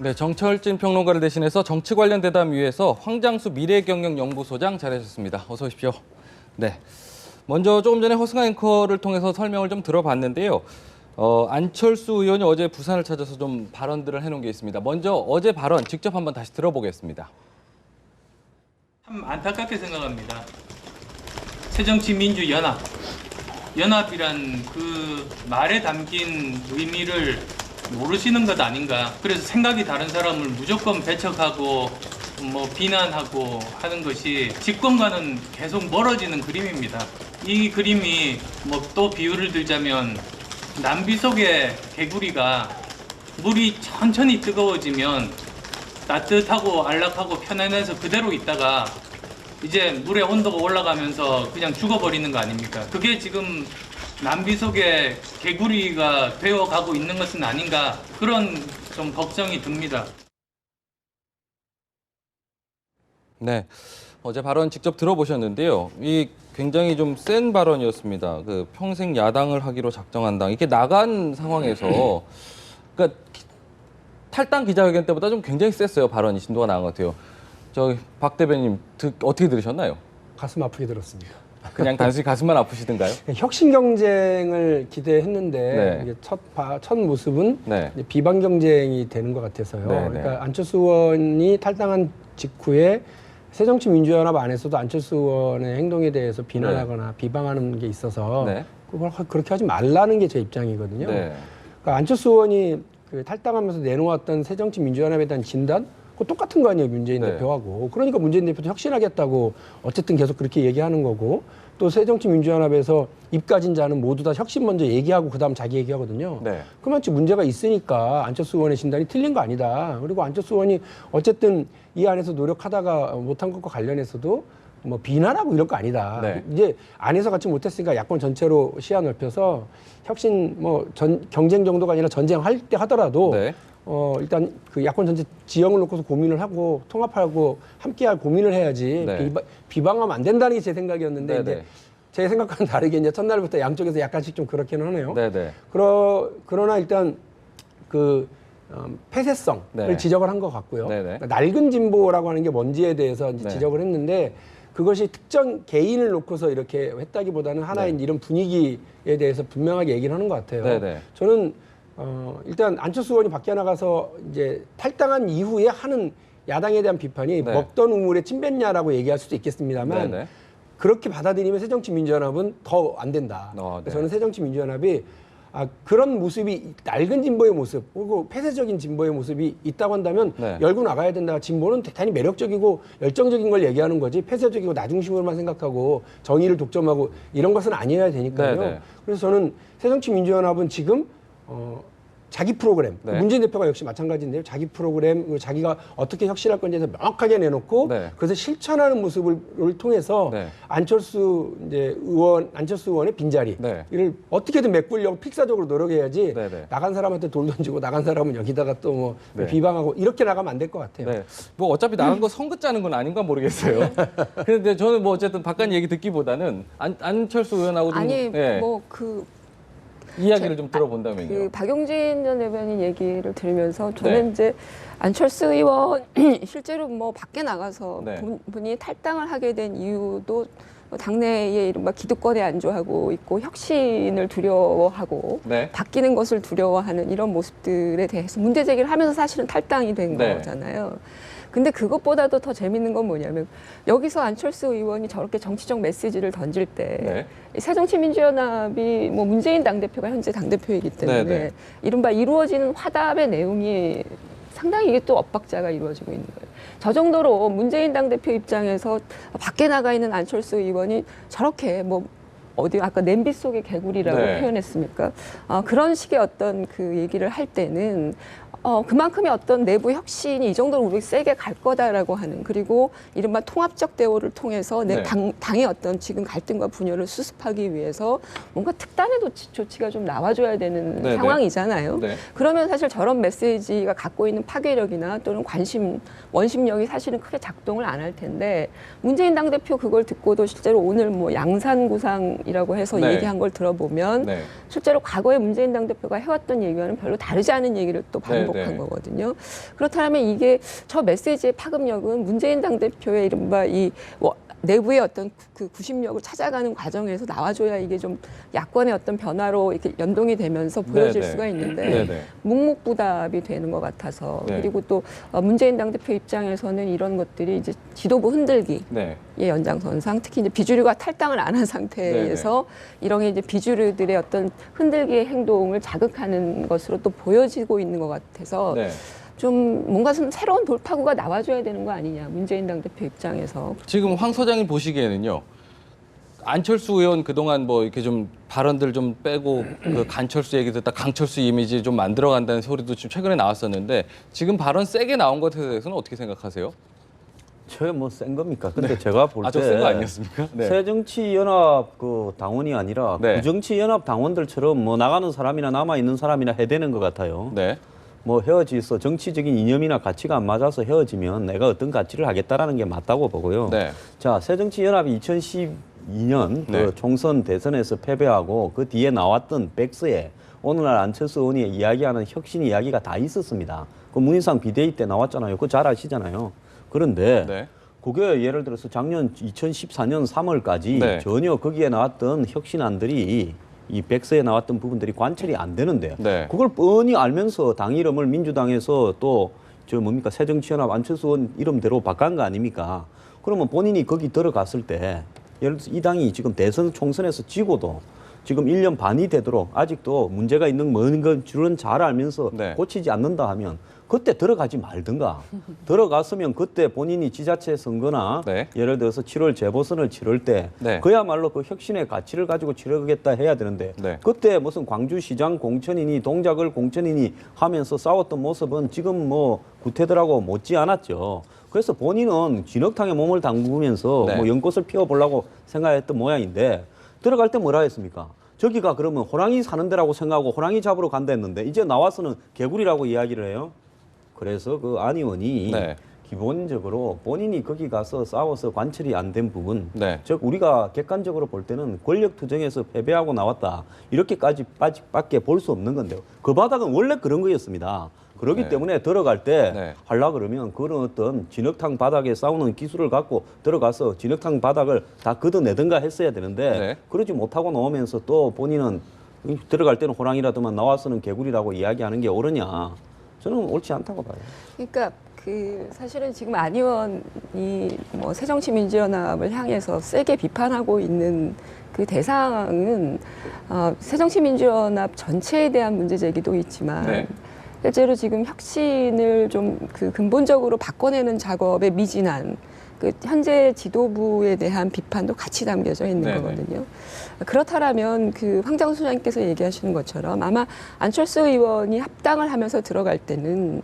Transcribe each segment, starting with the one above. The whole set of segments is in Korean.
네, 정철진 평론가를 대신해서 정치 관련 대담 위해서 황장수 미래경영연구소장 자리하셨습니다. 어서 오십시오. 네, 먼저 조금 전에 허승아 앵커를 통해서 설명을 좀 들어봤는데요. 안철수 의원이 어제 부산을 찾아서 좀 발언들을 해놓은 게 있습니다. 먼저 어제 발언 직접 한번 다시 들어보겠습니다. 참 안타깝게 생각합니다. 새정치민주연합, 연합이란 그 말에 담긴 의미를 모르시는 것 아닌가. 그래서 생각이 다른 사람을 무조건 배척하고 비난하고 하는 것이 집권과는 계속 멀어지는 그림입니다. 이 그림이 또 비유를 들자면 남비 속의 개구리가 물이 천천히 뜨거워지면 따뜻하고 안락하고 편안해서 그대로 있다가 이제 물의 온도가 올라가면서 그냥 죽어버리는 거 아닙니까? 그게 지금 남비 속의 개구리가 되어가고 있는 것은 아닌가, 그런 좀 걱정이 듭니다. 네, 어제 발언 직접 들어보셨는데요. 이 굉장히 좀 센 발언이었습니다. 그 평생 야당을 하기로 작정한 당, 이렇게 나간 상황에서 그러니까 탈당 기자회견 때보다 좀 굉장히 셌어요. 발언이 진도가 나은 것 같아요. 저기 박 대변인 어떻게 들으셨나요? 가슴 아프게 들었습니다. 그냥 단순히 가슴만 아프시던가요? 혁신 경쟁을 기대했는데 네. 이게 첫 모습은 네. 이제 비방 경쟁이 되는 것 같아서요. 네, 네. 그러니까 안철수 의원이 탈당한 직후에 새정치민주연합 안에서도 안철수 의원의 행동에 대해서 비난하거나 비방하는 게 있어서 네. 그걸 그렇게 하지 말라는 게 제 입장이거든요. 네. 그러니까 안철수 의원이 그 탈당하면서 내놓았던 새정치민주연합에 대한 진단, 그거 똑같은 거 아니에요, 문재인 네. 대표하고. 그러니까 문재인 대표도 혁신하겠다고 어쨌든 계속 그렇게 얘기하는 거고, 또 새정치민주연합에서 입가진 자는 모두 다 혁신 먼저 얘기하고 그다음 자기 얘기하거든요. 네. 그만치 문제가 있으니까 안철수 의원의 진단이 틀린 거 아니다. 그리고 안철수 의원이 어쨌든 이 안에서 노력하다가 못한 것과 관련해서도 비난하고 이럴 거 아니다. 네. 이제 안에서 같이 못했으니까 야권 전체로 시야 넓혀서 혁신 경쟁 정도가 아니라 전쟁할 때 하더라도 네. 일단 그 야권 전체 지형을 놓고서 고민을 하고 통합하고 함께할 고민을 해야지. 네. 비방하면 안 된다는 게 제 생각이었는데 네, 이제 네. 제 생각과는 다르게 이제 첫날부터 양쪽에서 약간씩 좀 그렇기는 하네요. 네네. 그러나 일단 그 폐쇄성을 네. 지적을 한 것 같고요. 네네. 그러니까 낡은 진보라고 하는 게 뭔지에 대해서 이제 네. 지적을 했는데 그것이 특정 개인을 놓고서 이렇게 했다기보다는 하나의 네. 이런 분위기에 대해서 분명하게 얘기를 하는 것 같아요. 네네. 저는 일단 안철수 의원이 밖에 나가서 이제 탈당한 이후에 하는 야당에 대한 비판이 네. 먹던 우물에 침 뱉냐라고 얘기할 수도 있겠습니다만 네네. 그렇게 받아들이면 새정치민주연합은 더 안 된다. 네. 저는 새정치민주연합이 그런 모습이 낡은 진보의 모습, 그리고 폐쇄적인 진보의 모습이 있다고 한다면 네. 열고 나가야 된다. 진보는 대단히 매력적이고 열정적인 걸 얘기하는 거지 폐쇄적이고 나중심으로만 생각하고 정의를 독점하고 이런 것은 아니어야 되니까요. 네, 네. 그래서 저는 새정치민주연합은 지금 자기 프로그램, 네. 문재인 대표가 역시 마찬가지인데요. 자기 프로그램, 자기가 어떻게 혁신할 건지에 대해서 명확하게 내놓고 네. 그래서 실천하는 모습을 통해서 네. 안철수 의원의 빈자리를 네. 어떻게든 메꾸려고 필사적으로 노력해야지 네, 네. 나간 사람한테 돌 던지고 나간 사람은 여기다가 또 네. 비방하고 이렇게 나가면 안 될 것 같아요. 네. 어차피 나간 거 선긋 짜는 건 아닌가 모르겠어요. 그런데 저는 어쨌든 바깥 얘기 듣기보다는 안철수 의원하고 좀 이야기를 좀 들어본다면요. 그 박용진 전 대변인 얘기를 들으면서 저는 네. 이제 안철수 의원 실제로 밖에 나가서 네. 본인이 탈당을 하게 된 이유도 당내에 이른바 기득권에 안주하고 있고 혁신을 두려워하고 네. 바뀌는 것을 두려워하는 이런 모습들에 대해서 문제 제기를 하면서 사실은 탈당이 된 네. 거잖아요. 근데 그것보다도 더 재밌는 건 뭐냐면 여기서 안철수 의원이 저렇게 정치적 메시지를 던질 때 네. 새정치민주연합이 문재인 당대표가 현재 당대표이기 때문에 네, 네. 이른바 이루어지는 화답의 내용이 상당히 이게 또 엇박자가 이루어지고 있는 거예요. 저 정도로 문재인 당대표 입장에서 밖에 나가 있는 안철수 의원이 저렇게 아까 냄비 속의 개구리라고 네. 표현했습니까? 그런 식의 어떤 그 얘기를 할 때는 그만큼의 어떤 내부 혁신이 이 정도로 우리 세게 갈 거다라고 하는, 그리고 이른바 통합적 대우를 통해서 네. 당의 어떤 지금 갈등과 분열을 수습하기 위해서 뭔가 특단의 조치가 좀 나와줘야 되는 네, 상황이잖아요. 네. 그러면 사실 저런 메시지가 갖고 있는 파괴력이나 또는 원심력이 사실은 크게 작동을 안 할 텐데 문재인 당대표 그걸 듣고도 실제로 오늘 양산구상이라고 해서 네. 얘기한 걸 들어보면 네. 실제로 과거에 문재인 당대표가 해왔던 얘기와는 별로 다르지 않은 얘기를 또 반복을 기록한 네. 거거든요. 그렇다면 이게 저 메시지의 파급력은 문재인 당대표의 이른바 내부의 어떤 그 구심력을 찾아가는 과정에서 나와줘야 이게 좀 야권의 어떤 변화로 이렇게 연동이 되면서 보여질 네네. 수가 있는데 네네. 묵묵부답이 되는 것 같아서 네. 그리고 또 문재인 당대표 입장에서는 이런 것들이 이제 지도부 흔들기 네. 의 연장선상 특히 이제 비주류가 탈당을 안 한 상태에서 이런 이제 비주류들의 어떤 흔들기의 행동을 자극하는 것으로 또 보여지고 있는 것 같아서 네. 좀 뭔가 좀 새로운 돌파구가 나와줘야 되는 거 아니냐 문재인 당대표 입장에서. 지금 황 소장님 보시기에는요. 안철수 의원 그동안 뭐 이렇게 좀 발언들 좀 빼고 그 간철수 얘기 듣다 강철수 이미지 좀 만들어간다는 소리도 지금 최근에 나왔었는데 지금 발언 세게 나온 것에 대해서는 어떻게 생각하세요? 저게 뭐 센 겁니까? 근데 제가 볼 때 아주 센 거 아니었습니까? 네. 새정치연합 그 당원이 아니라 네. 구정치연합 당원들처럼 뭐 나가는 사람이나 남아 있는 사람이나 해대는 것 같아요. 네. 뭐 헤어지서 정치적인 이념이나 가치가 안 맞아서 헤어지면 내가 어떤 가치를 하겠다라는 게 맞다고 보고요. 네. 자, 새정치연합이 2012년 네. 그 총선 대선에서 패배하고 그 뒤에 나왔던 백서에 오늘날 안철수 의원이 이야기하는 혁신 이야기가 다 있었습니다. 그 문희상 비대위 때 나왔잖아요. 그거 잘 아시잖아요. 그런데 네. 그게 예를 들어서 작년 2014년 3월까지 네. 전혀 거기에 나왔던 혁신안들이 이 백서에 나왔던 부분들이 관철이 안 되는데 네. 그걸 뻔히 알면서 당 이름을 민주당에서 또 저 뭡니까 새정치연합 안철수 의원 이름대로 바꾼 거 아닙니까? 그러면 본인이 거기 들어갔을 때 예를 들어서 이 당이 지금 대선 총선에서 지고도 지금 1년 반이 되도록 아직도 문제가 있는 뭔 줄은 잘 알면서 네. 고치지 않는다 하면 그때 들어가지 말든가. 들어갔으면 그때 본인이 지자체 선거나 네. 예를 들어서 7월 재보선을 치를 때 네. 그야말로 그 혁신의 가치를 가지고 치르겠다 해야 되는데 네. 그때 무슨 광주시장 공천이니 동작을 공천이니 하면서 싸웠던 모습은 지금 뭐 구태들하고 못지 않았죠. 그래서 본인은 진흙탕에 몸을 담그면서 네. 뭐 연꽃을 피워보려고 생각했던 모양인데 들어갈 때 뭐라 했습니까? 저기가 그러면 호랑이 사는 데라고 생각하고 호랑이 잡으러 간다 했는데 이제 나와서는 개구리라고 이야기를 해요. 그래서 그 안 의원이 네. 기본적으로 본인이 거기 가서 싸워서 관철이 안 된 부분, 네. 즉 우리가 객관적으로 볼 때는 권력 투쟁에서 패배하고 나왔다 이렇게까지 밖에 볼 수 없는 건데요. 그 바닥은 원래 그런 거였습니다. 그렇기 네. 때문에 들어갈 때 네. 하려 그러면 그런 어떤 진흙탕 바닥에 싸우는 기술을 갖고 들어가서 진흙탕 바닥을 다 걷어내든가 했어야 되는데 네. 그러지 못하고 나오면서 또 본인은 들어갈 때는 호랑이라더만 나와서는 개구리라고 이야기하는 게 옳으냐? 저는 옳지 않다고 봐요. 그러니까 그 사실은 지금 안 의원이 뭐 새정치민주연합을 향해서 세게 비판하고 있는 그 대상은 새정치민주연합 전체에 대한 문제 제기도 있지만 네. 실제로 지금 혁신을 좀 그 근본적으로 바꿔내는 작업에 미진한 그 현재 지도부에 대한 비판도 같이 담겨져 있는 네네. 거거든요. 그렇다면 그 황정수 소장님께서 얘기하시는 것처럼 아마 안철수 의원이 합당을 하면서 들어갈 때는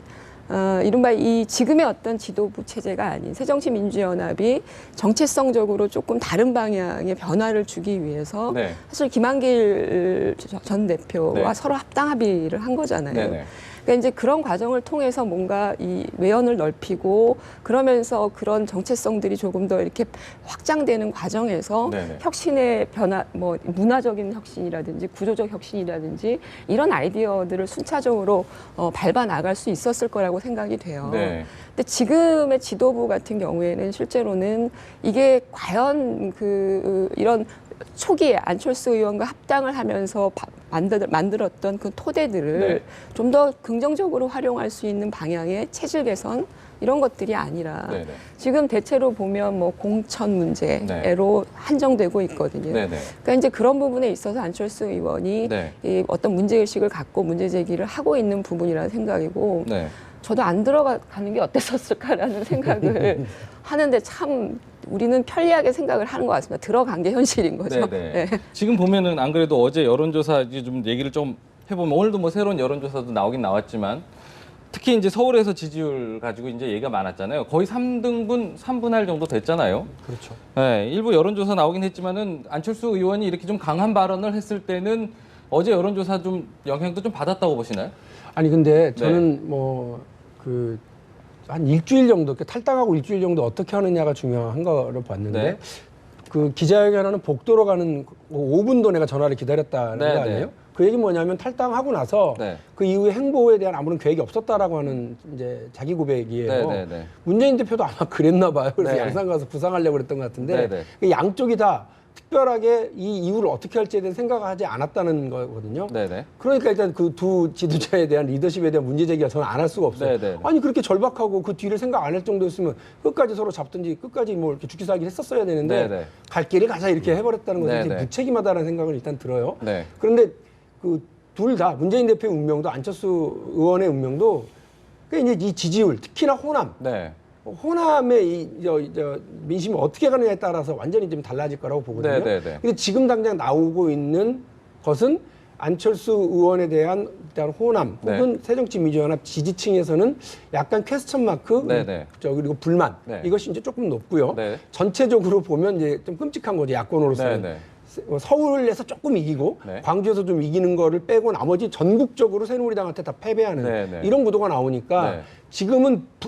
이른바 이 지금의 어떤 지도부 체제가 아닌 새정치민주연합이 정체성적으로 조금 다른 방향의 변화를 주기 위해서 네. 사실 김한길 전 대표와 네. 서로 합당 합의를 한 거잖아요. 네네. 그러니까 이제 그런 과정을 통해서 뭔가 이 외연을 넓히고 그러면서 그런 정체성들이 조금 더 이렇게 확장되는 과정에서 네네. 혁신의 변화, 뭐 문화적인 혁신이라든지 구조적 혁신이라든지 이런 아이디어들을 순차적으로 밟아 나갈 수 있었을 거라고 생각이 돼요. 네. 근데 지금의 지도부 같은 경우에는 실제로는 이게 과연 이런 초기에 안철수 의원과 합당을 하면서 만들었던 그 토대들을 네. 좀 더 긍정적으로 활용할 수 있는 방향의 체질 개선 이런 것들이 아니라 네네. 지금 대체로 보면 뭐 공천 문제로 한정되고 있거든요. 네네. 그러니까 이제 그런 부분에 있어서 안철수 의원이 네. 이 어떤 문제의식을 갖고 문제 제기를 하고 있는 부분이라는 생각이고 네. 저도 안 들어가는 게 어땠었을까라는 생각을 하는데 참 우리는 편리하게 생각을 하는 것 같습니다. 들어간 게 현실인 거죠. 네네. 지금 보면은 안 그래도 어제 여론조사 이제 좀 얘기를 좀 해보면 오늘도 뭐 새로운 여론조사도 나오긴 나왔지만 특히 이제 서울에서 지지율 가지고 이제 얘기가 많았잖아요. 거의 3분할 정도 됐잖아요. 그렇죠. 네, 일부 여론조사 나오긴 했지만은 안철수 의원이 이렇게 좀 강한 발언을 했을 때는 어제 여론조사 좀 영향도 좀 받았다고 보시나요? 아니 근데 저는 뭐 그 한 일주일 정도 탈당하고 일주일 정도 어떻게 하느냐가 중요한 거로 봤는데 네. 그 기자회견하는 복도로 가는 5분도 내가 전화를 기다렸다는 네, 거 아니에요? 네. 그 얘기는 뭐냐면 탈당하고 나서 네. 그 이후에 행보에 대한 아무런 계획이 없었다라고 하는 이제 자기 고백이에요. 네, 네, 네. 문재인 대표도 아마 그랬나 봐요. 그래서 네. 양산 가서 부상하려고 그랬던 것 같은데 네, 네. 그 양쪽이 다 특별하게 이 이후를 어떻게 할지에 대한 생각을 하지 않았다는 거거든요. 네네. 그러니까 일단 그 두 지도자에 대한 리더십에 대한 문제 제기가 저는 안 할 수가 없어요. 네네. 아니 그렇게 절박하고 그 뒤를 생각 안 할 정도였으면 끝까지 서로 잡든지 끝까지 뭐 이렇게 죽기 살기 했었어야 되는데 네네. 갈 길을 가자 이렇게 해버렸다는 것은 네네. 되게 무책임하다는 생각을 일단 들어요. 네. 그런데 그 둘 다 문재인 대표의 운명도 안철수 의원의 운명도 그 이제 이 지지율 특히나 호남 네. 호남의 민심이 어떻게 가느냐에 따라서 완전히 좀 달라질 거라고 보거든요. 네네네. 근데 지금 당장 나오고 있는 것은 안철수 의원에 대한 일단 호남 네. 혹은 새정치민주연합 지지층에서는 약간 퀘스천 마크 네네. 그리고 불만 네. 이것이 이제 조금 높고요. 네. 전체적으로 보면 이제 좀 끔찍한 거죠 야권으로서는. 네네. 서울에서 조금 이기고 네. 광주에서 좀 이기는 거를 빼고 나머지 전국적으로 새누리당한테 다 패배하는 네네. 이런 구도가 나오니까 네.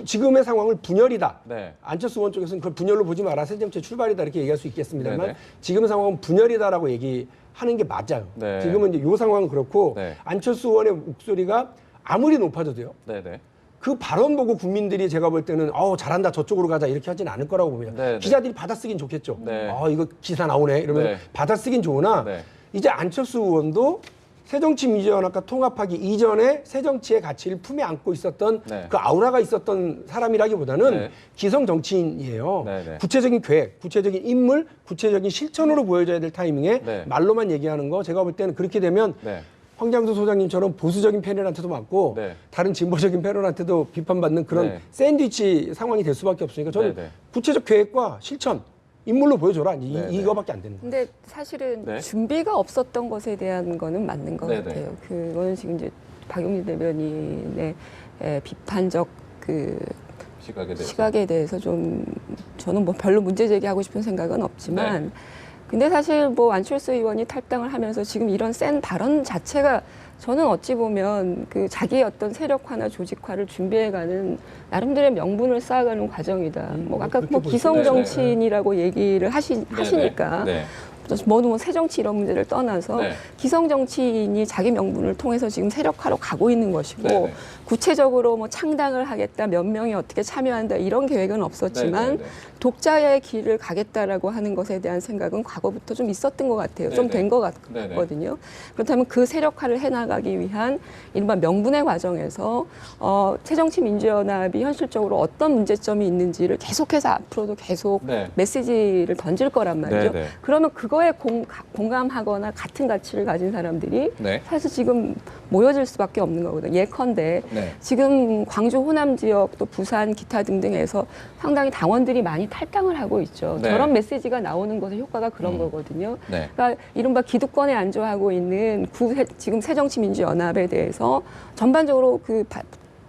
지금의 상황을 분열이다. 네. 안철수 의원 쪽에서는 그걸 분열로 보지 마라. 새정치의 출발이다 이렇게 얘기할 수 있겠습니다만 네네. 지금의 상황은 분열이다라고 얘기하는 게 맞아요. 네. 지금은 이제 이 상황은 그렇고 네. 안철수 의원의 목소리가 아무리 높아져도요. 네네. 그 발언 보고 국민들이 제가 볼 때는 잘한다 저쪽으로 가자 이렇게 하지는 않을 거라고 봅니다. 네, 네. 기자들이 받아쓰긴 좋겠죠. 네. 이거 기사 나오네 이러면서 네. 받아쓰긴 좋으나 네. 이제 안철수 의원도 새정치민주연합과 통합하기 이전에 새정치의 가치를 품에 안고 있었던 네. 그 아우라가 있었던 사람이라기보다는 네. 기성 정치인이에요. 네, 네. 구체적인 계획, 구체적인 인물, 구체적인 실천으로 보여줘야 될 타이밍에 네. 말로만 얘기하는 거 제가 볼 때는 그렇게 되면 네. 황장수 소장님처럼 보수적인 패널한테도 맞고 네. 다른 진보적인 패널한테도 비판받는 그런 네. 샌드위치 상황이 될 수밖에 없으니까 저는 네, 네. 구체적 계획과 실천, 인물로 보여줘라. 네, 네. 이거밖에 안 되는 거예요. 근데 사실은 네. 준비가 없었던 것에 대한 거는 맞는 것 네네. 같아요. 그거는 지금 이제 박용진 대변인의 비판적 그 시각에 대해서 좀 저는 뭐 별로 문제 제기하고 싶은 생각은 없지만 네. 근데 사실 뭐 안철수 의원이 탈당을 하면서 지금 이런 센 발언 자체가 저는 어찌 보면 그 자기의 어떤 세력화나 조직화를 준비해가는 나름대로의 명분을 쌓아가는 과정이다. 뭐 아까 그렇게 뭐 보시죠. 기성 네네. 정치인이라고 얘기를 하시니까 네. 뭐 새정치 이런 문제를 떠나서 네. 기성 정치인이 자기 명분을 통해서 지금 세력화로 가고 있는 것이고 네네. 구체적으로 뭐 창당을 하겠다, 몇 명이 어떻게 참여한다 이런 계획은 없었지만 네네네. 독자의 길을 가겠다라고 하는 것에 대한 생각은 과거부터 좀 있었던 것 같아요. 좀 네네. 된 것 네네. 같거든요. 그렇다면 그 세력화를 해나가기 위한 이른바 명분의 과정에서 새정치민주연합이 현실적으로 어떤 문제점이 있는지를 계속해서 앞으로도 계속 네. 메시지를 던질 거란 말이죠. 네네. 그러면 그거에 공감하거나 같은 가치를 가진 사람들이 네. 사실 지금 모여질 수밖에 없는 거거든요. 예컨대 네. 지금 광주 호남 지역 또 부산 기타 등등에서 상당히 당원들이 많이 탈당을 하고 있죠. 네. 저런 메시지가 나오는 것의 효과가 그런 거거든요. 네. 그러니까 이른바 기득권에 안주하고 있는 지금 새정치민주연합에 대해서 전반적으로 그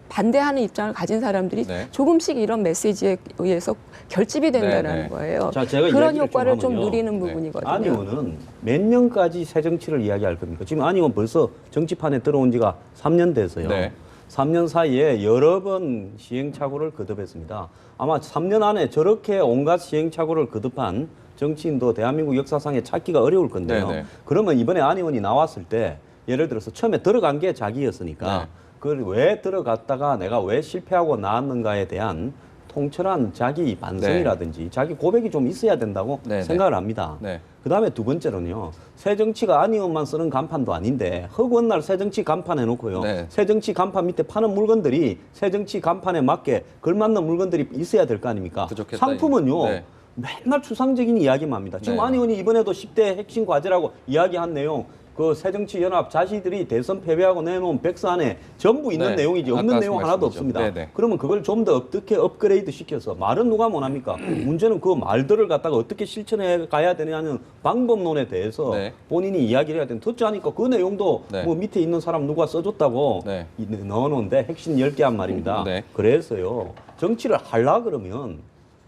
반대하는 입장을 가진 사람들이 네. 조금씩 이런 메시지에 의해서 결집이 된다는 네, 네. 거예요. 자, 제가 그런 이야기를 효과를 좀 좀 하면요. 누리는 네. 부분이거든요. 안 의원은 몇 년까지 새 정치를 이야기할 겁니까? 지금 안 의원 벌써 정치판에 들어온 지가 3년 돼서요. 네. 3년 사이에 여러 번 시행착오를 거듭했습니다. 아마 3년 안에 저렇게 온갖 시행착오를 거듭한 정치인도 대한민국 역사상에 찾기가 어려울 건데요. 네, 네. 그러면 이번에 안 의원이 나왔을 때 예를 들어서 처음에 들어간 게 자기였으니까 네. 그걸 왜 들어갔다가 내가 왜 실패하고 나왔는가에 대한 통철한 자기 반성이라든지 자기 고백이 좀 있어야 된다고 네, 네. 생각을 합니다. 네. 그다음에 두 번째로는요. 새정치가 안 의원만 쓰는 간판도 아닌데 허구한 날 새정치 간판 해놓고요. 네. 새정치 간판 밑에 파는 물건들이 새정치 간판에 맞게 걸맞는 물건들이 있어야 될 거 아닙니까? 부족했다, 상품은요. 네. 맨날 추상적인 이야기만 합니다. 지금 네. 안 의원이 이번에도 10대 핵심 과제라고 이야기한 내용 그 새정치연합 자신들이 대선 패배하고 내놓은 백서안에 전부 있는 네. 내용이지 없는 아까 내용 하나도 말씀이죠. 없습니다. 네네. 그러면 그걸 좀 더 어떻게 업그레이드 시켜서 말은 누가 원합니까? 문제는 그 말들을 갖다가 어떻게 실천해 가야 되냐는 방법론에 대해서 네. 본인이 이야기를 해야 되는데 듣지 않으니까 그 내용도 네. 뭐 밑에 있는 사람 누가 써줬다고 네. 넣어놓은데 핵심 10개 한 말입니다. 네. 그래서요. 정치를 하려 그러면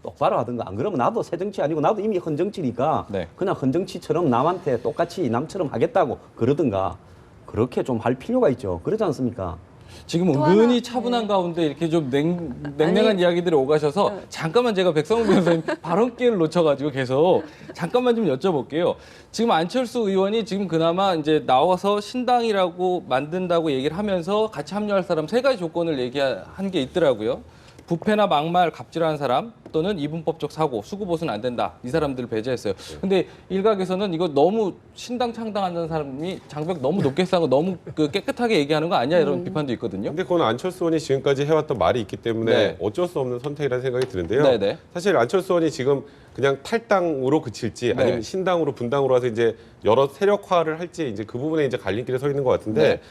똑바로 하든가 안 그러면 나도 새정치 아니고 나도 이미 헌정치니까 네. 그냥 헌정치처럼 남한테 똑같이 남처럼 하겠다고 그러든가 그렇게 좀 할 필요가 있죠. 그렇지 않습니까? 지금 또 은근히 하나, 차분한 가운데 이렇게 좀 냉랭한 아니, 이야기들이 오가셔서 잠깐만 제가 백성훈 변호사님 발언 기회를 놓쳐가지고 계속 잠깐만 좀 여쭤볼게요. 지금 안철수 의원이 지금 그나마 이제 나와서 신당이라고 만든다고 얘기를 하면서 같이 합류할 사람 3가지 조건을 얘기한 게 있더라고요. 부패나 막말, 갑질하는 사람 또는 이분법적 사고, 수구보수는 안 된다. 이 사람들을 배제했어요. 근데 일각에서는 이거 너무 신당 창당하는 사람이 장벽 너무 높게 쌓고 너무 깨끗하게 얘기하는 거 아니야? 이런 비판도 있거든요. 근데 그건 안철수 의원이 지금까지 해왔던 말이 있기 때문에 네. 어쩔 수 없는 선택이라는 생각이 드는데요. 네네. 사실 안철수 의원이 지금 그냥 탈당으로 그칠지 네. 아니면 신당으로 분당으로 와서 이제 여러 세력화를 할지 이제 그 부분에 이제 갈림길에 서 있는 것 같은데 네.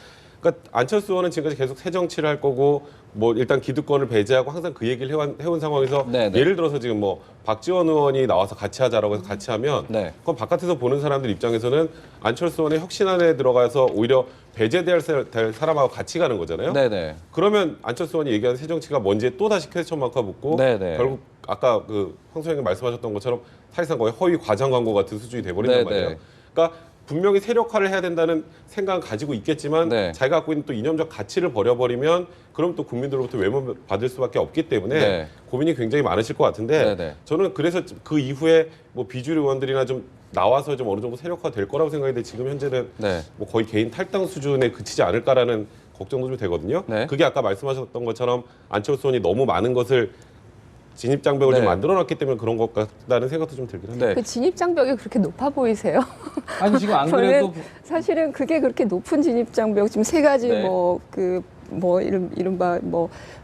그러니까 안철수 의원은 지금까지 계속 새 정치를 할 거고 뭐 일단 기득권을 배제하고 항상 그 얘기를 해온 상황에서 네네. 예를 들어서 지금 뭐 박지원 의원이 나와서 같이 하자라고 해서 같이 하면 네. 그건 바깥에서 보는 사람들 입장에서는 안철수 의원의 혁신안에 들어가서 오히려 배제될 사람하고 같이 가는 거잖아요. 네네. 그러면 안철수 의원이 얘기하는 새 정치가 뭔지 또 다시 퀘스천 마크가 붙고 네네. 결국 아까 그 황 소장님 말씀하셨던 것처럼 사실상 거의 허위 과장 광고 같은 수준이 돼버린단 네네. 말이에요. 그러니까 분명히 세력화를 해야 된다는 생각은 가지고 있겠지만 네. 자기가 갖고 있는 또 이념적 가치를 버려버리면 그럼 또 국민들로부터 외면받을 수밖에 없기 때문에 네. 고민이 굉장히 많으실 것 같은데 네네. 저는 그래서 그 이후에 뭐 비주류 의원들이나 좀 나와서 좀 어느 정도 세력화 될 거라고 생각했는데 지금 현재는 네. 뭐 거의 개인 탈당 수준에 그치지 않을까라는 걱정도 좀 되거든요. 네. 그게 아까 말씀하셨던 것처럼 안철수 의원이 너무 많은 것을 진입장벽을 네. 좀 만들어놨기 때문에 그런 것 같다는 생각도 좀 들긴 합니다. 네. 그 진입장벽이 그렇게 높아 보이세요? 아니 지금 안 그래도 사실은 그게 그렇게 높은 진입장벽 지금 3가지 네. 이른바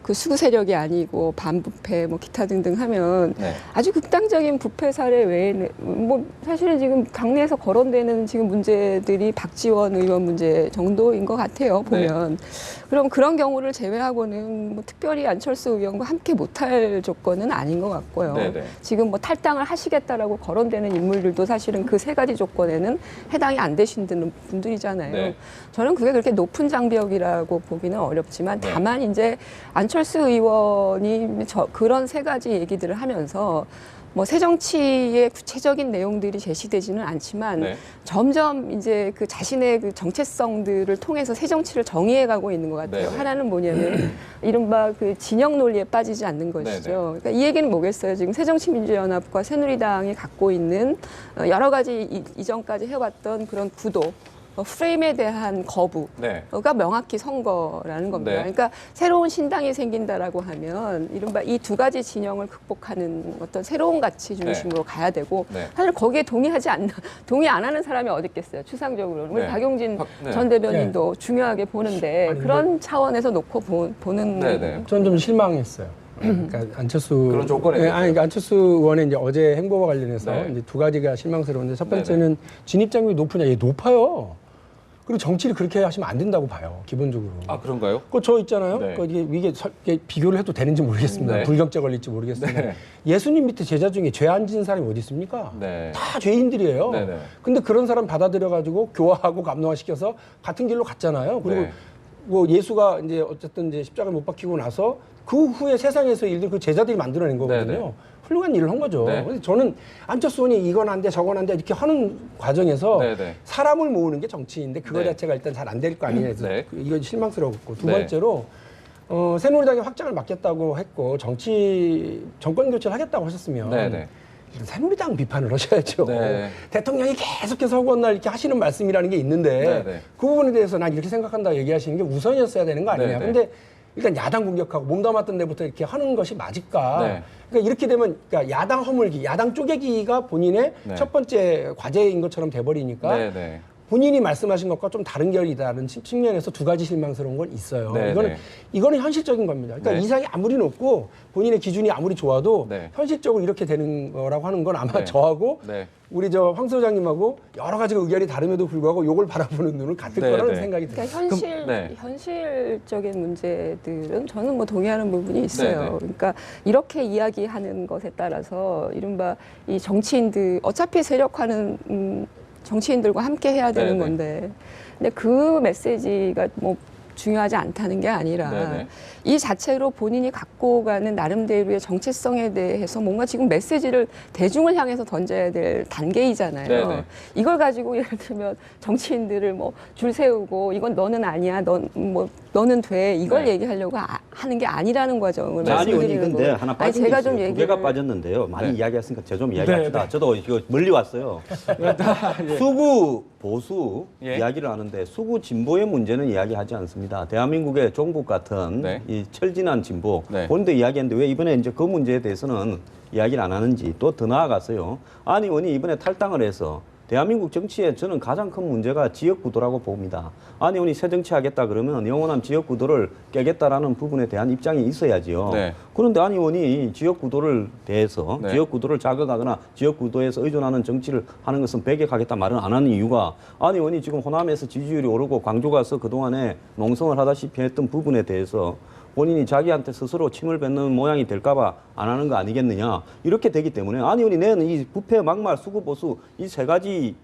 그 수구 세력이 아니고 반부패 뭐 기타 등등 하면 네. 아주 극단적인 부패 사례 외에는 뭐 사실은 지금 당내에서 거론되는 지금 문제들이 박지원 의원 문제 정도인 것 같아요 보면. 그럼 그런 경우를 제외하고는 뭐 특별히 안철수 의원과 함께 못할 조건은 아닌 것 같고요. 네네. 지금 뭐 탈당을 하시겠다라고 거론되는 인물들도 사실은 그 3가지 조건에는 해당이 안 되시는 분들이잖아요. 네. 저는 그게 그렇게 높은 장벽이라고 보기는 어렵지만 네. 다만 이제 안철수 의원이 그런 3가지 얘기들을 하면서 뭐 새정치의 구체적인 내용들이 제시되지는 않지만 네. 점점 이제 그 자신의 그 정체성들을 통해서 새정치를 정의해가고 있는 것 같아요. 네네. 하나는 뭐냐면 이른바 그 진영 논리에 빠지지 않는 것이죠. 네네. 그러니까 이 얘기는 뭐겠어요? 지금 새정치민주연합과 새누리당이 갖고 있는 여러 가지 이전까지 해왔던 그런 구도. 프레임에 대한 거부가 네. 명확히 선거라는 겁니다. 네. 그러니까 새로운 신당이 생긴다라고 하면 이른바 이 2가지 진영을 극복하는 어떤 새로운 가치 중심으로 가야 되고 네. 사실 거기에 동의 안 하는 사람이 어디 있겠어요. 추상적으로는. 우리 네. 박용진 네. 전 대변인도 중요하게 보는데 아니, 그런 차원에서 놓고 보는 네네. 저는 좀 실망했어요. 그러니까 안철수 그런 조건에 네, 대해서요? 아니 그러니까 안철수 의원의 이제 어제 행보와 관련해서 네. 이제 2가지가 실망스러운데 첫 번째는 진입장벽이 높으냐? 얘 높아요. 그리고 정치를 그렇게 하시면 안 된다고 봐요. 기본적으로. 아 그런가요? 그 저 있잖아요. 네. 그 이게 비교를 해도 되는지 모르겠습니다. 네. 불경죄 걸릴지 모르겠습니다. 네. 예수님 밑에 제자 중에 죄 안 지은 사람이 어디 있습니까? 네. 다 죄인들이에요. 네네. 근데 그런 사람 받아들여가지고 교화하고 감동화시켜서 같은 길로 갔잖아요. 그리고 네. 뭐 예수가 이제 어쨌든 이제 십자가를 못 박히고 나서 그 후에 세상에서 일들 그 제자들이 만들어낸 거거든요. 네네. 훌륭한 일을 한 거죠. 네. 근데 저는 안철수 의원이 이건 안 돼, 저건 안 돼 이렇게 하는 과정에서 네네. 사람을 모으는 게 정치인데 그거 네. 자체가 일단 잘 안 될 거 아니냐 해서 네. 이건 실망스러웠고 두 네. 번째로 새누리당이 확장을 맡겠다고 했고 정권 교체를 하겠다고 하셨으면 네네. 새누리당 비판을 하셔야죠. 네. 대통령이 계속해서 허구한 날 이렇게 하시는 말씀이라는 게 있는데 네네. 그 부분에 대해서 난 이렇게 생각한다고 얘기하시는 게 우선이었어야 되는 거 아니냐. 네네. 근데 일단 야당 공격하고 몸담았던 데부터 이렇게 하는 것이 맞을까? 네. 그러니까 이렇게 되면 그러니까 야당 허물기, 야당 쪼개기가 본인의 네. 첫 번째 과제인 것처럼 돼버리니까 네네. 본인이 말씀하신 것과 좀 다른 결이다는 측면에서 2가지 실망스러운 건 있어요. 네, 이거는 현실적인 겁니다. 그러니까 네. 이상이 아무리 높고 본인의 기준이 아무리 좋아도 네. 현실적으로 이렇게 되는 거라고 하는 건 아마 네. 저하고 네. 우리 저 황 소장님하고 여러 가지가 의견이 다름에도 불구하고 요걸 바라보는 눈은 같을 네, 거라는 네. 생각이 듭니다. 그러니까 네. 현실적인 문제들은 저는 뭐 동의하는 부분이 있어요. 네, 네. 그러니까 이렇게 이야기하는 것에 따라서 이른바 이 정치인들 어차피 세력화는 정치인들과 함께 해야 되는 네, 네. 건데 근데 그 메시지가 뭐 중요하지 않다는 게 아니라 네네. 이 자체로 본인이 갖고 가는 나름대로의 정체성에 대해서 뭔가 지금 메시지를 대중을 향해서 던져야 될 단계이잖아요. 네네. 이걸 가지고 예를 들면 정치인들을 뭐 줄 세우고 이건 너는 아니야, 너는 돼 이걸 네. 얘기하려고 하는 게 아니라는 과정을 아니, 의원님 말씀드리는 근데 거예요. 하나 아니, 빠진 게 제가 있어요. 좀 두 얘기를 개가 빠졌는데요. 많이 네. 이야기했으니까 저 좀 이야기합시다. 저도 이거 멀리 왔어요. 예. 수구 보수 예. 이야기를 하는데 수구 진보의 문제는 이야기하지 않습니다. 대한민국의 종북 같은 네. 이 철진한 진보 네. 본인도 이야기했는데 왜 이번에 이제 그 문제에 대해서는 이야기를 안 하는지 또 더 나아갔어요. 안 의원이 이번에 탈당을 해서 대한민국 정치에 저는 가장 큰 문제가 지역구도라고 봅니다. 안 의원이 새정치하겠다 그러면 영원한 지역구도를 깨겠다라는 부분에 대한 입장이 있어야지요. 네. 그런데 안 의원이 지역구도를 대해서 네. 지역구도를 자극하거나 지역구도에서 의존하는 정치를 하는 것은 배격하겠다 말은 안 하는 이유가 안 의원이 지금 호남에서 지지율이 오르고 광주 가서 그동안에 농성을 하다시피 했던 부분에 대해서 본인이 자기한테 스스로 침을 뱉는 모양이 될까봐 안 하는 거 아니겠느냐 이렇게 되기 때문에 안 의원이 내는 이 부패 막말 수구 보수 이 세 가지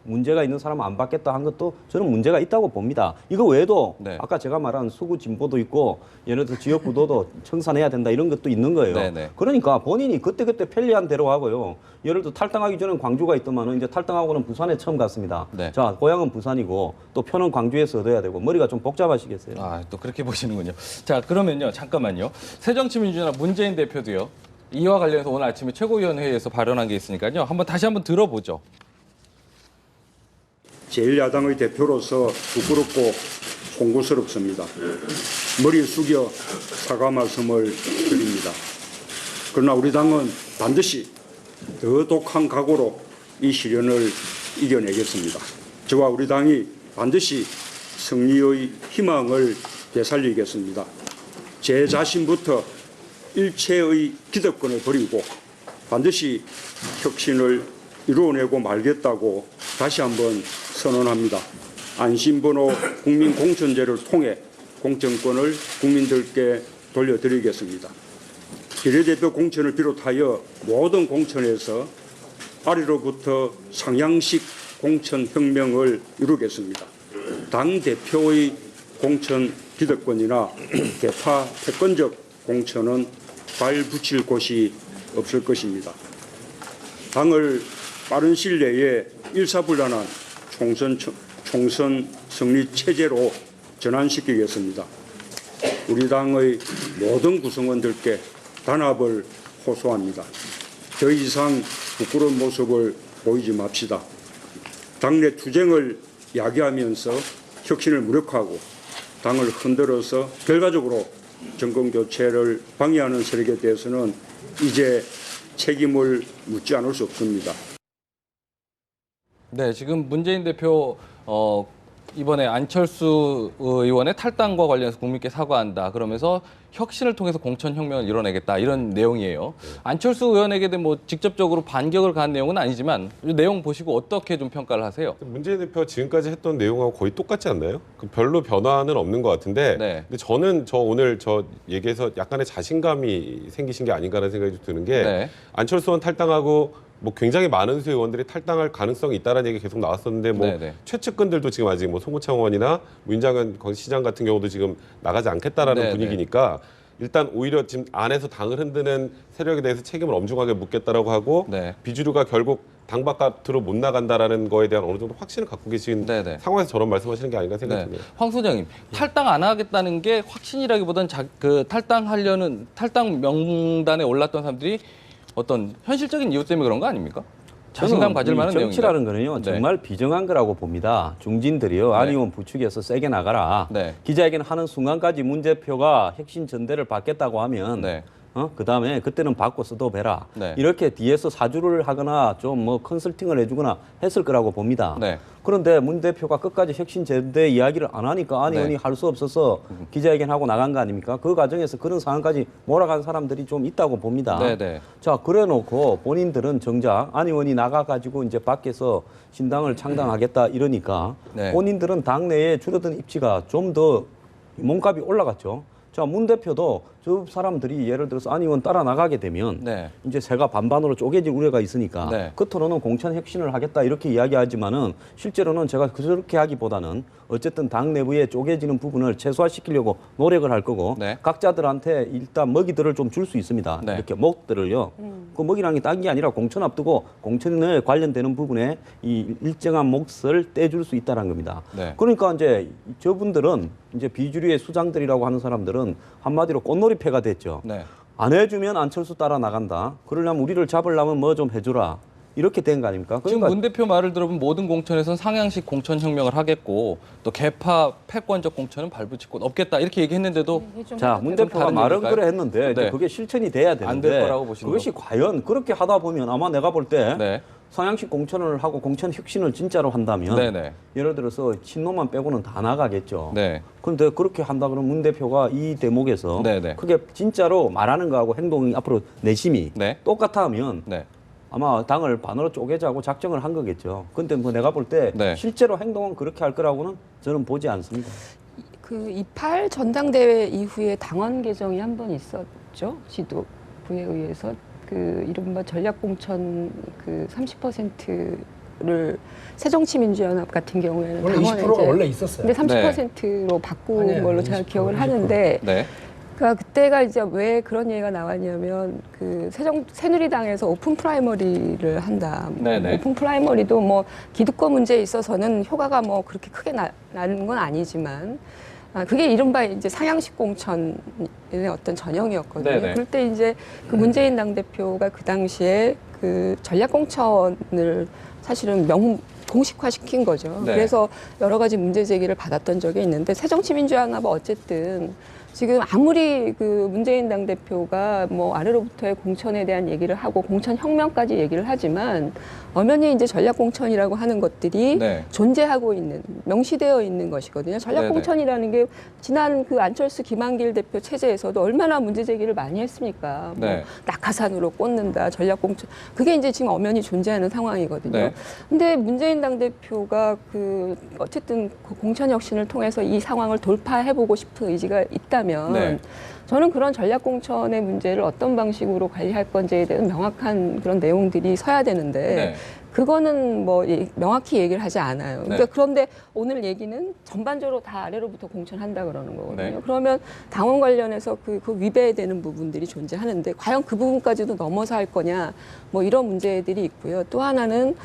문제가 있는 사람은 안 받겠다 한 것도 저는 문제가 있다고 봅니다. 이거 외에도 네. 아까 제가 말한 수구 진보도 있고 예를 들어 지역구도도 청산해야 된다 이런 것도 있는 거예요. 네네. 그러니까 본인이 그때그때 편리한 대로 하고요. 예를 들어 탈당하기 전엔 광주가 있더만은 이제 탈당하고는 부산에 처음 갔습니다. 네. 자, 고향은 부산이고 또 표는 광주에서 얻어야 되고 머리가 좀 복잡하시겠어요. 아, 또 그렇게 보시는군요. 자, 그러면요. 잠깐만요. 새정치민주연합 문재인 대표도요. 이와 관련해서 오늘 아침에 최고위원회에서 발언한 게 있으니까요. 다시 한번 들어보죠. 제1야당의 대표로서 부끄럽고 송구스럽습니다. 머리 숙여 사과 말씀을 드립니다. 그러나 우리 당은 반드시 더 독한 각오로 이 시련을 이겨내겠습니다. 저와 우리 당이 반드시 승리의 희망을 되살리겠습니다. 제 자신부터 일체의 기득권을 버리고 반드시 혁신을 이루어내고 말겠다고 다시 한번 선언합니다. 안심번호 국민공천제를 통해 공천권을 국민들께 돌려드리겠습니다. 비례대표 공천을 비롯하여 모든 공천에서 아래로부터 상향식 공천혁명을 이루겠습니다. 당대표의 공천 기득권이나 개파 패권적 공천은 발 붙일 곳이 없을 것입니다. 당을 빠른 시일 내에 일사불란한 총선 승리 체제로 전환시키겠습니다. 우리 당의 모든 구성원들께 단합을 호소합니다. 더 이상 부끄러운 모습을 보이지 맙시다. 당내 투쟁을 야기하면서 혁신을 무력화하고 당을 흔들어서 결과적으로 정권 교체를 방해하는 세력에 대해서는 이제 책임을 묻지 않을 수 없습니다. 네, 지금 문재인 대표 이번에 안철수 의원의 탈당과 관련해서 국민께 사과한다. 그러면서 혁신을 통해서 공천혁명을 이뤄내겠다. 이런 내용이에요. 안철수 의원에게 뭐 직접적으로 반격을 가한 내용은 아니지만 이 내용 보시고 어떻게 좀 평가를 하세요? 문재인 대표 지금까지 했던 내용하고 거의 똑같지 않나요? 별로 변화는 없는 것 같은데 네. 근데 저는 오늘 얘기해서 약간의 자신감이 생기신 게 아닌가라는 생각이 좀 드는 게 네. 안철수 의원 탈당하고 뭐 굉장히 많은 수 의원들이 탈당할 가능성이 있다는 얘기 계속 나왔었는데 뭐 네네. 최측근들도 지금 아직 뭐 송구창 의원이나 문장은 시장 같은 경우도 지금 나가지 않겠다라는 네네. 분위기니까 일단 오히려 지금 안에서 당을 흔드는 세력에 대해서 책임을 엄중하게 묻겠다라고 하고 네. 비주류가 결국 당 바깥으로 못 나간다라는 거에 대한 어느 정도 확신을 갖고 계신 네네. 상황에서 저런 말씀하시는 게 아닌가 생각이 네. 듭니다. 황 소장님, 탈당 안 하겠다는 게 확신이라기보다는 탈당 명단에 올랐던 사람들이 어떤 현실적인 이유 때문에 그런 거 아닙니까? 자신감 가질 만한 내용인가요? 정치라는 거는요 네. 정말 비정한 거라고 봅니다. 중진들이요 안 의원 부축해서 세게 나가라. 네. 기자회견 하는 순간까지 문 대표가 혁신 전대를 받겠다고 하면 네. 그다음에 그때는 받고 써도 배라. 네. 이렇게 뒤에서 사주를 하거나 좀 뭐 컨설팅을 해주거나 했을 거라고 봅니다. 네. 그런데 문 대표가 끝까지 혁신 전대 이야기를 안 하니까 안 의원이 네. 할 수 없어서 기자회견하고 나간 거 아닙니까? 그 과정에서 그런 상황까지 몰아간 사람들이 좀 있다고 봅니다. 네네. 자, 그래놓고 본인들은 정작 안 의원이 나가가지고 이제 밖에서 신당을 창당하겠다 이러니까 네. 본인들은 당내에 줄어든 입지가 좀 더 몸값이 올라갔죠. 자, 문 대표도 저 사람들이 예를 들어서 안 의원 따라 나가게 되면 네. 이제 새가 반반으로 쪼개질 우려가 있으니까 네. 겉으로는 공천 혁신을 하겠다 이렇게 이야기하지만은 실제로는 제가 그렇게 하기보다는 어쨌든 당 내부에 쪼개지는 부분을 최소화시키려고 노력을 할 거고 네. 각자들한테 일단 먹이들을 좀 줄 수 있습니다. 네. 이렇게 먹들을요. 그 먹이라는 게 딴 게 아니라 공천 앞두고 공천에 관련되는 부분에 이 일정한 몫을 떼줄 수 있다는 겁니다. 네. 그러니까 이제 저분들은 이제 비주류의 수장들이라고 하는 사람들은 한마디로 꽃놀이패가 됐죠. 네. 안 해주면 안철수 따라 나간다. 그러려면 우리를 잡으려면 뭐 좀 해주라. 이렇게 된 거 아닙니까? 지금 그러니까 문 대표 말을 들어보면 모든 공천에선 상향식 공천 혁명을 하겠고 또 개파 패권적 공천은 발붙일 곳 없겠다 이렇게 얘기했는데도 자, 문 좀 대표가 다른 말은 얘기일까요? 그래 했는데 이제 네. 그게 실천이 돼야 되는데 안될 거라고 보시는 그것이 과연 그렇게 하다 보면 아마 내가 볼 때 네. 상향식 공천을 하고 공천 혁신을 진짜로 한다면 네네. 예를 들어서 친노만 빼고는 다 나가겠죠. 네. 그런데 그렇게 한다 그러면 문 대표가 이 대목에서 네네. 그게 진짜로 말하는 거하고 행동이 앞으로 내심이 네. 똑같아하면 네. 아마 당을 반으로 쪼개자고 작정을 한 거겠죠. 근데 뭐 내가 볼 때 네. 실제로 행동은 그렇게 할 거라고는 저는 보지 않습니다. 그 28 전당대회 이후에 당원 개정이 한 번 있었죠. 지도부에 의해서 그 이른바 전략공천 그 30%를 새정치민주연합 같은 경우에는 원래 당원에 20%가 이제 원래 있었어요. 근데 30%로 바꾼 아니에요. 걸로 제가 20%, 기억을 20%. 하는데 네. 그러니까 그때가 이제 왜 그런 얘기가 나왔냐면 그 새누리당에서 오픈 프라이머리를 한다. 네네. 오픈 프라이머리도 뭐 기득권 문제에 있어서는 효과가 뭐 그렇게 크게 나는 건 아니지만 그게 이른바 이제 상향식 공천의 어떤 전형이었거든요. 네네. 그럴 때 이제 그 문재인 당대표가 그 당시에 그 전략 공천을 사실은 공식화시킨 거죠. 네. 그래서 여러 가지 문제 제기를 받았던 적이 있는데 새정치민주연합은 어쨌든 지금 아무리 그 문재인 당대표가 뭐 아래로부터의 공천에 대한 얘기를 하고 공천 혁명까지 얘기를 하지만 엄연히 이제 전략 공천이라고 하는 것들이 네. 존재하고 있는 명시되어 있는 것이거든요. 전략 네네. 공천이라는 게 지난 그 안철수 김한길 대표 체제에서도 얼마나 문제 제기를 많이 했습니까? 뭐 네. 낙하산으로 꽂는다, 전략 공천. 그게 이제 지금 엄연히 존재하는 상황이거든요. 네. 근데 문재인 당대표가 그 어쨌든 그 공천 혁신을 통해서 이 상황을 돌파해보고 싶은 의지가 있다면 네. 저는 그런 전략 공천의 문제를 어떤 방식으로 관리할 건지에 대한 명확한 그런 내용들이 서야 되는데 네. 그거는 뭐 명확히 얘기를 하지 않아요. 그러니까 네. 그런데 오늘 얘기는 전반적으로 다 아래로부터 공천한다 그러는 거거든요. 네. 그러면 당원 관련해서 그 위배되는 부분들이 존재하는데 과연 그 부분까지도 넘어서 할 거냐 뭐 이런 문제들이 있고요. 또 하나는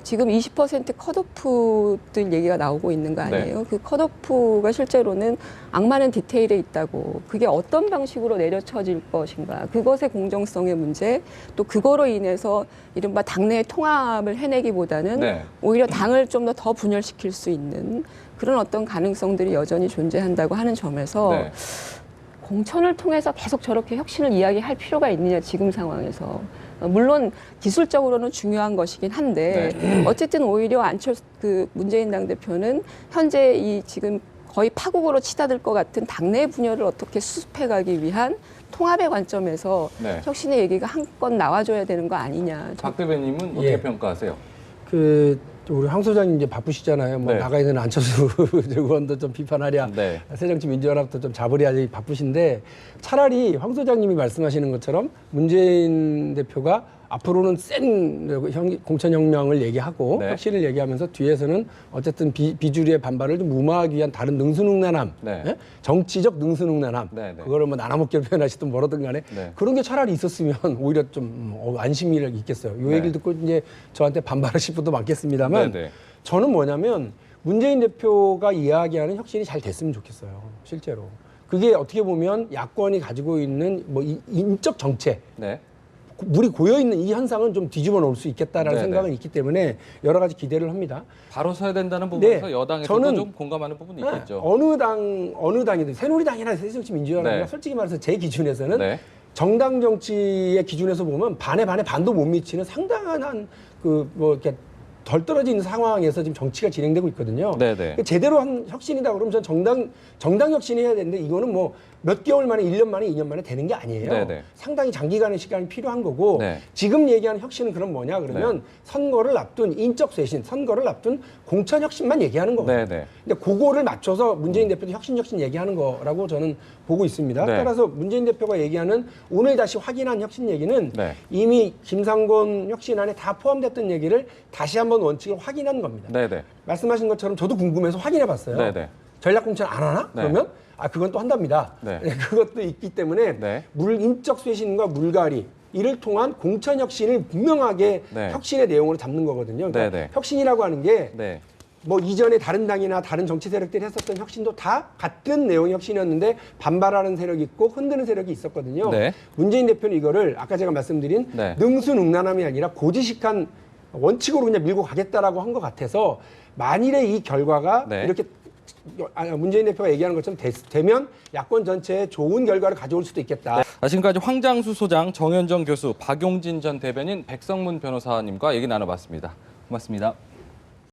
지금 20% 컷오프들 얘기가 나오고 있는 거 아니에요? 그 컷오프가 실제로는 악마는 디테일에 있다고 그게 어떤 방식으로 내려쳐질 것인가 그것의 공정성의 문제 또 그거로 인해서 이른바 당내 통합을 해내기보다는 네. 오히려 당을 좀 더 분열시킬 수 있는 그런 어떤 가능성들이 여전히 존재한다고 하는 점에서 네. 공천을 통해서 계속 저렇게 혁신을 이야기할 필요가 있느냐 지금 상황에서 물론 기술적으로는 중요한 것이긴 한데 어쨌든 오히려 안철수 그 문재인 당대표는 현재 이 지금 거의 파국으로 치닫을 것 같은 당내 분열을 어떻게 수습해가기 위한 통합의 관점에서 네. 혁신의 얘기가 한껏 나와줘야 되는 거 아니냐. 박 대변인은 어떻게 예. 평가하세요? 그 우리 황 소장님 이제 바쁘시잖아요. 뭐 네. 나가 있는 안철수 의원도 좀 비판하랴, 네. 새정치민주연합도 좀 잡으랴 바쁘신데 차라리 황 소장님이 말씀하시는 것처럼 문재인 대표가 앞으로는 센 공천혁명을 얘기하고 네. 혁신을 얘기하면서 뒤에서는 어쨌든 비주류의 반발을 좀 무마하기 위한 다른 능수능란함, 네. 예? 정치적 능수능란함, 네, 네. 그거를 뭐 나눠먹기로 표현하시든 뭐라든 간에 네. 그런 게 차라리 있었으면 오히려 좀 안심이 있겠어요. 이 네. 얘기를 듣고 이제 저한테 반발하실 분도 많겠습니다만 네, 네. 저는 뭐냐면 문재인 대표가 이야기하는 혁신이 잘 됐으면 좋겠어요. 실제로. 그게 어떻게 보면 야권이 가지고 있는 뭐 인적 정체, 네. 물이 고여 있는 이 현상은 좀 뒤집어 놓을 수 있겠다라는 네, 생각은 네. 있기 때문에 여러 가지 기대를 합니다. 바로 서야 된다는 부분에서 네. 여당에서도 저는 좀 공감하는 부분이 있겠죠. 어느 당이든 새누리당이나 새정치민주연합이나 네. 솔직히 말해서 제 기준에서는 네. 정당 정치의 기준에서 보면 반에 반도 못 미치는 상당한 그 뭐 이렇게 덜 떨어진 상황에서 지금 정치가 진행되고 있거든요. 네네. 제대로 한 혁신이다 그러면 전 정당 혁신이 해야 되는데 이거는 뭐 몇 개월 만에, 1년 만에, 2년 만에 되는 게 아니에요. 네네. 상당히 장기간의 시간이 필요한 거고 네. 지금 얘기하는 혁신은 그럼 뭐냐 그러면 선거를 앞둔 인적 쇄신, 선거를 앞둔 공천 혁신만 얘기하는 거거든요. 네네. 근데 그거를 맞춰서 문재인 대표도 혁신 얘기하는 거라고 저는 보고 있습니다. 네. 따라서 문재인 대표가 얘기하는 오늘 다시 확인한 혁신 얘기는 네. 이미 김상곤 혁신안에 다 포함됐던 얘기를 다시 한번 원칙을 확인한 겁니다. 네네. 말씀하신 것처럼 저도 궁금해서 확인해 봤어요. 네네. 전략공천 안 하나? 네. 그러면 그건 또 한답니다. 네. 그것도 있기 때문에 네. 인적 쇄신과 물갈이 이를 통한 공천 혁신을 분명하게 네. 혁신의 내용으로 담는 거거든요. 그러니까 네, 네. 혁신이라고 하는 게 네. 뭐 이전에 다른 당이나 다른 정치 세력들이 했었던 혁신도 다 같은 내용의 혁신이었는데 반발하는 세력이 있고 흔드는 세력이 있었거든요. 네. 문재인 대표는 이거를 아까 제가 말씀드린 네. 능수능란함이 아니라 고지식한 원칙으로 그냥 밀고 가겠다라고 한 것 같아서 만일에 이 결과가 네. 이렇게 문재인 대표가 얘기하는 것처럼 되면 야권 전체에 좋은 결과를 가져올 수도 있겠다. 지금까지 황장수 소장, 정현정 교수, 박용진 전 대변인, 백성문 변호사님과 얘기 나눠봤습니다. 고맙습니다.